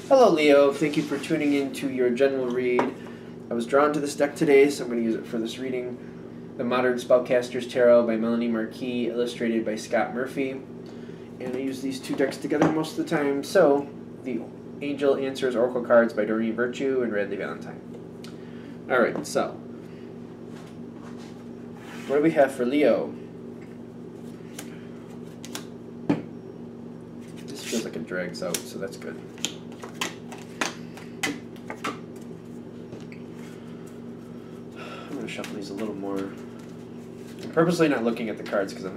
Hello Leo, thank you for tuning in to your general read. I was drawn to this deck today, so I'm going to use it for this reading. The Modern Spellcaster's Tarot by Melanie Marquis, illustrated by Scott Murphy. And I use these two decks together most of the time. So, the Angel Answers Oracle cards by Doreen Virtue and Radley Valentine. Alright, so, what do we have for Leo? This feels like it drags out, so that's good. I'm going to shuffle these a little more. I'm purposely not looking at the cards because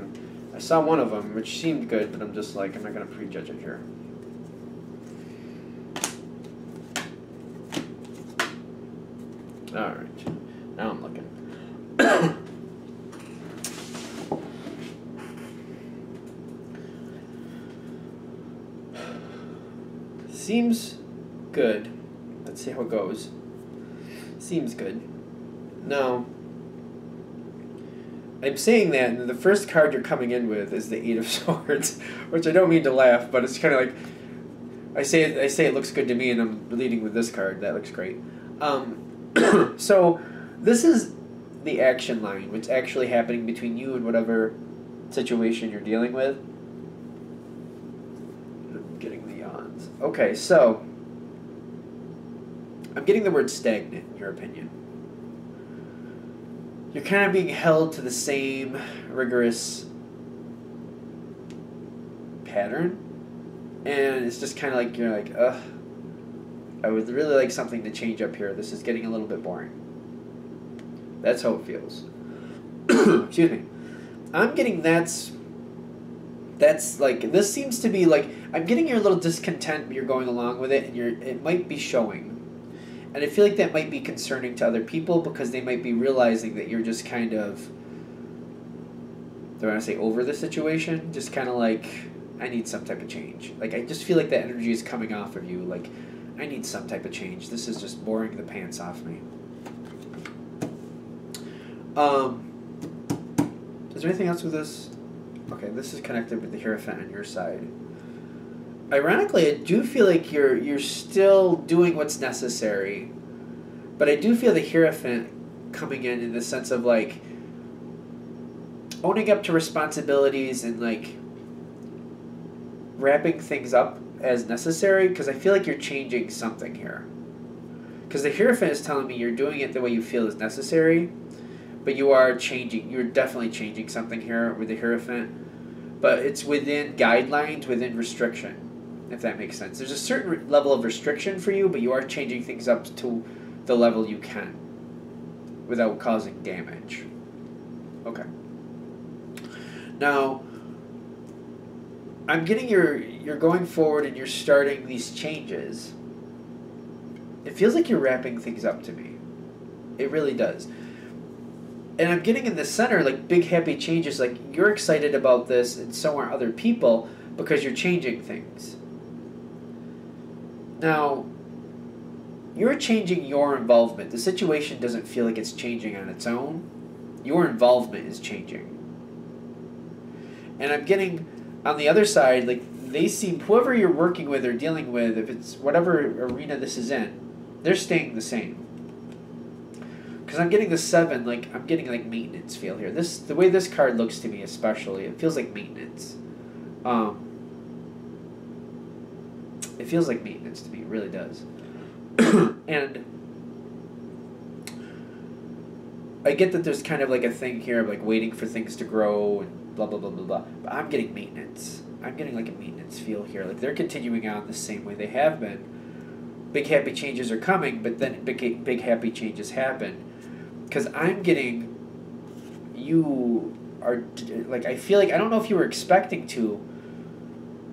I saw one of them, which seemed good, but I'm just like, I'm not going to prejudge it here. Alright, now I'm looking. Seems good. Let's see how it goes. Seems good. No. I'm saying that, and the first card you're coming in with is the Eight of Swords, which I don't mean to laugh, but it's kind of like, I say it looks good to me, and I'm leading with this card. That looks great. So, this is the action line, what's actually happening between you and whatever situation you're dealing with. I'm getting the yawns. Okay, so, I'm getting the word stagnant, in your opinion. You're kind of being held to the same rigorous pattern, and it's just kind of like, you're like, ugh, I would really like something to change up here. This is getting a little bit boring. That's how it feels. Excuse me. I'm getting that's like, this seems to be like, I'm getting your little discontent, but you're going along with it, and it might be showing. And I feel like that might be concerning to other people because they might be realizing that you're just kind of, do I want to say over the situation? Just kind of like, I need some type of change. Like, I just feel like that energy is coming off of you. Like, I need some type of change. This is just boring the pants off me. Is there anything else with this? Okay, this is connected with the Hierophant on your side. Ironically, I do feel like you're still doing what's necessary, but I do feel the Hierophant coming in the sense of like owning up to responsibilities and like wrapping things up as necessary, because I feel like you're changing something here. Because the Hierophant is telling me you're doing it the way you feel is necessary, but you are changing. You're definitely changing something here with the Hierophant, but it's within guidelines, within restriction. If that makes sense. There's a certain level of restriction for you, but you are changing things up to the level you can without causing damage. Okay. Now, I'm getting you're going forward and you're starting these changes. It feels like you're wrapping things up to me. It really does. And I'm getting in the center, like, big happy changes. Like, you're excited about this, and so are other people, because you're changing things. Now, you're changing your involvement. The situation doesn't feel like it's changing on its own. Your involvement is changing. And I'm getting, on the other side, like, they seem, whoever you're working with or dealing with, if it's whatever arena this is in, they're staying the same. Because I'm getting the 7, like, I'm getting, like, maintenance feel here. The way this card looks to me especially, it feels like maintenance. It feels like maintenance to me, it really does. And I get that there's kind of like a thing here of like waiting for things to grow and blah, blah, blah, blah, blah. But I'm getting maintenance. I'm getting like a maintenance feel here. Like they're continuing on the same way they have been. Big happy changes are coming, but then big happy changes happen. Because I'm getting, you are, like, I feel like, I don't know if you were expecting to,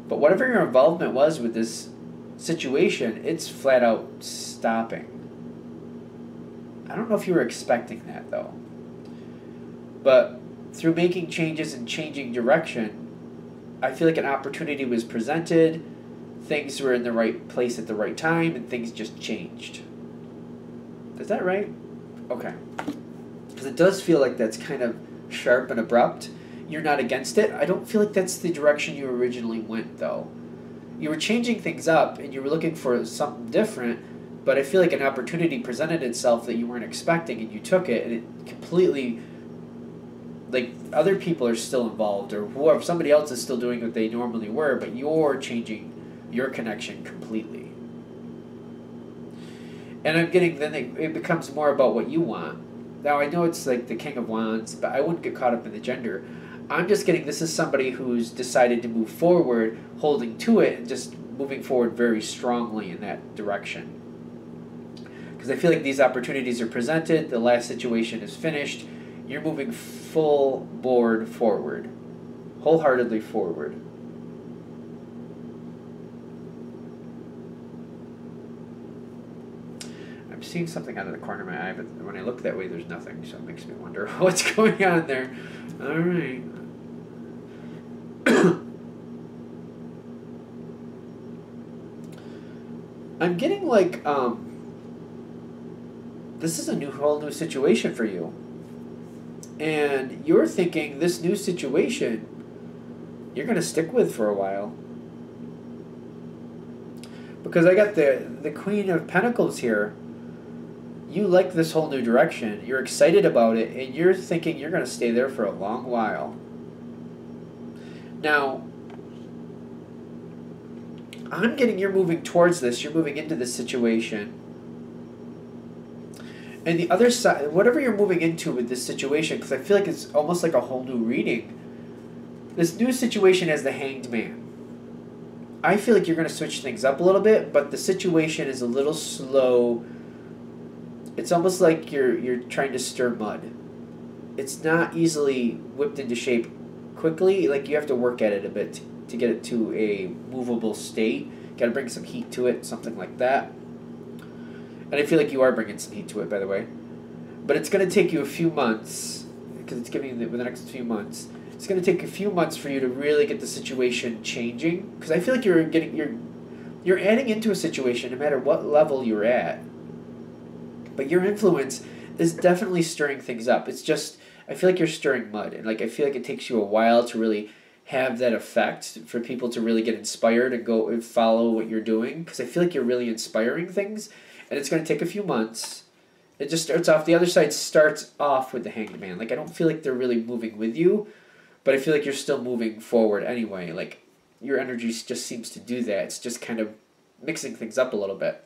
but whatever your involvement was with this situation, it's flat out stopping. I don't know if you were expecting that, though. But through making changes and changing direction, I feel like an opportunity was presented, things were in the right place at the right time, and things just changed. Is that right? Okay. Because it does feel like that's kind of sharp and abrupt. You're not against it. I don't feel like that's the direction you originally went, though. you were changing things up and you were looking for something different, but I feel like an opportunity presented itself that you weren't expecting and you took it, and it completely, like, other people are still involved, or whoever, somebody else is still doing what they normally were, but you're changing your connection completely. And I'm getting, then it becomes more about what you want. Now, I know it's like the King of Wands, but I wouldn't get caught up in the gender. I'm just getting, this is somebody who's decided to move forward, holding to it, and just moving forward very strongly in that direction. Because I feel like these opportunities are presented, the last situation is finished, you're moving full board forward, wholeheartedly forward. I'm seeing something out of the corner of my eye, but when I look that way, there's nothing, so it makes me wonder what's going on there. All right. I'm getting like, this is a whole new situation for you. And you're thinking this new situation you're going to stick with for a while. Because I got the Queen of Pentacles here. You like this whole new direction. You're excited about it, and you're thinking you're going to stay there for a long while. Now, I'm getting you're moving towards this. You're moving into this situation. And the other side, whatever you're moving into with this situation, because I feel like it's almost like a whole new reading. This new situation has the Hanged Man. I feel like you're going to switch things up a little bit, but the situation is a little slow. It's almost like you're trying to stir mud. It's not easily whipped into shape quickly. Like, you have to work at it a bit to get it to a movable state. Got to bring some heat to it, something like that. And I feel like you are bringing some heat to it, by the way. But it's going to take you a few months, because it's giving you the next few months. It's going to take a few months for you to really get the situation changing. Because I feel like you're adding into a situation no matter what level you're at. But your influence is definitely stirring things up. It's just, I feel like you're stirring mud. And like, I feel like it takes you a while to really have that effect, for people to really get inspired and go and follow what you're doing. Because I feel like you're really inspiring things. And it's going to take a few months. It just starts off, the other side starts off with the Hanged Man. Like, I don't feel like they're really moving with you, but I feel like you're still moving forward anyway. Like, your energy just seems to do that. It's just kind of mixing things up a little bit.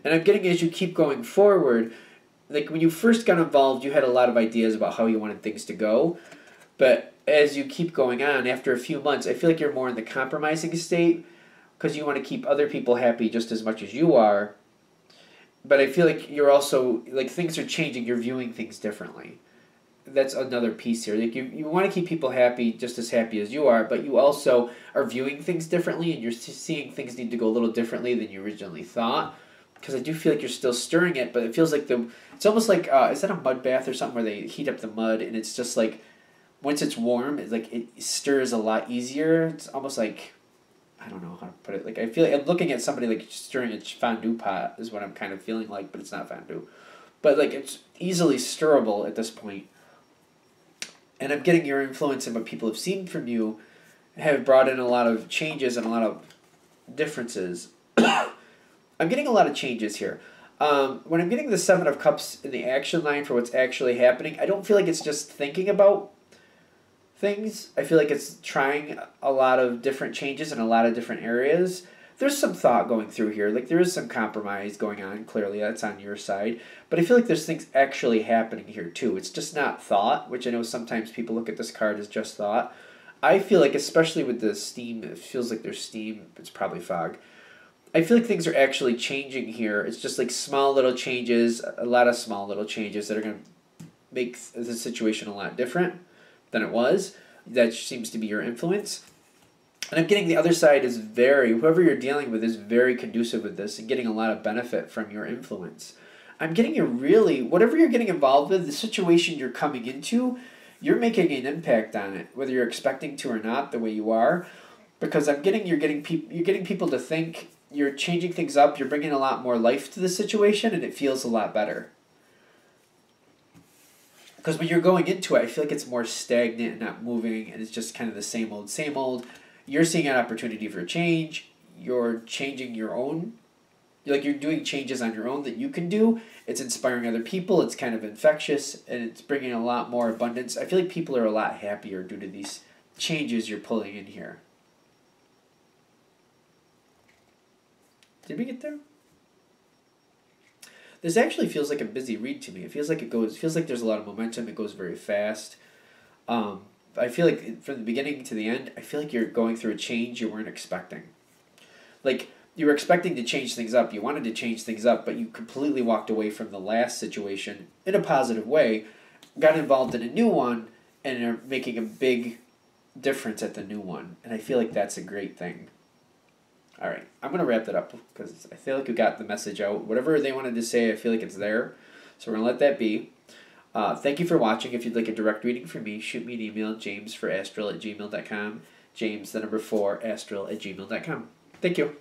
And I'm getting, as you keep going forward, like when you first got involved, you had a lot of ideas about how you wanted things to go. But as you keep going on, after a few months, I feel like you're more in the compromising state, because you want to keep other people happy just as much as you are. But I feel like you're also, like, things are changing. You're viewing things differently. That's another piece here. Like, you want to keep people happy just as happy as you are, but you also are viewing things differently, and you're seeing things need to go a little differently than you originally thought. Because I do feel like you're still stirring it, but it feels like it's almost like, is that a mud bath or something where they heat up the mud, and it's just like, once it's warm, it's like it stirs a lot easier. It's almost like, I don't know how to put it. Like, I feel like I'm looking at somebody like stirring a fondue pot is what I'm kind of feeling like, but it's not fondue. But like, it's easily stirrable at this point. And I'm getting your influence and what people have seen from you have brought in a lot of changes and a lot of differences. I'm getting a lot of changes here. When I'm getting the Seven of Cups in the action line for what's actually happening, I don't feel like it's just thinking about things. I feel like it's trying a lot of different changes in a lot of different areas. There's some thought going through here. Like, there is some compromise going on. Clearly, that's on your side. But I feel like there's things actually happening here, too. It's just not thought, which I know sometimes people look at this card as just thought. I feel like, especially with the steam, it feels like there's steam. It's probably fog. I feel like things are actually changing here. It's just like small little changes, a lot of small little changes that are going to make the situation a lot different than it was. That seems to be your influence. And I'm getting the other side is whoever you're dealing with is very conducive with this and getting a lot of benefit from your influence. I'm getting whatever you're getting involved with, the situation you're coming into, you're making an impact on it, whether you're expecting to or not, the way you are. Because you're getting people to think, you're changing things up, you're bringing a lot more life to the situation, and it feels a lot better. Because when you're going into it, I feel like it's more stagnant and not moving, and it's just kind of the same old, same old. you're seeing an opportunity for change. You're changing your own. Like you're doing changes on your own that you can do. It's inspiring other people. It's kind of infectious, and it's bringing a lot more abundance. I feel like people are a lot happier due to these changes you're pulling in here. Did we get there? This actually feels like a busy read to me. It feels like there's a lot of momentum. It goes very fast. I feel like from the beginning to the end, I feel like you're going through a change you weren't expecting. Like, you were expecting to change things up. You wanted to change things up, but you completely walked away from the last situation in a positive way, got involved in a new one, and are making a big difference at the new one. And I feel like that's a great thing. All right, I'm going to wrap that up because I feel like we got the message out. Whatever they wanted to say, I feel like it's there. So we're going to let that be. Thank you for watching. If you'd like a direct reading from me, shoot me an email, jamesforastral@gmail.com. James, the number 4, astral@gmail.com. Thank you.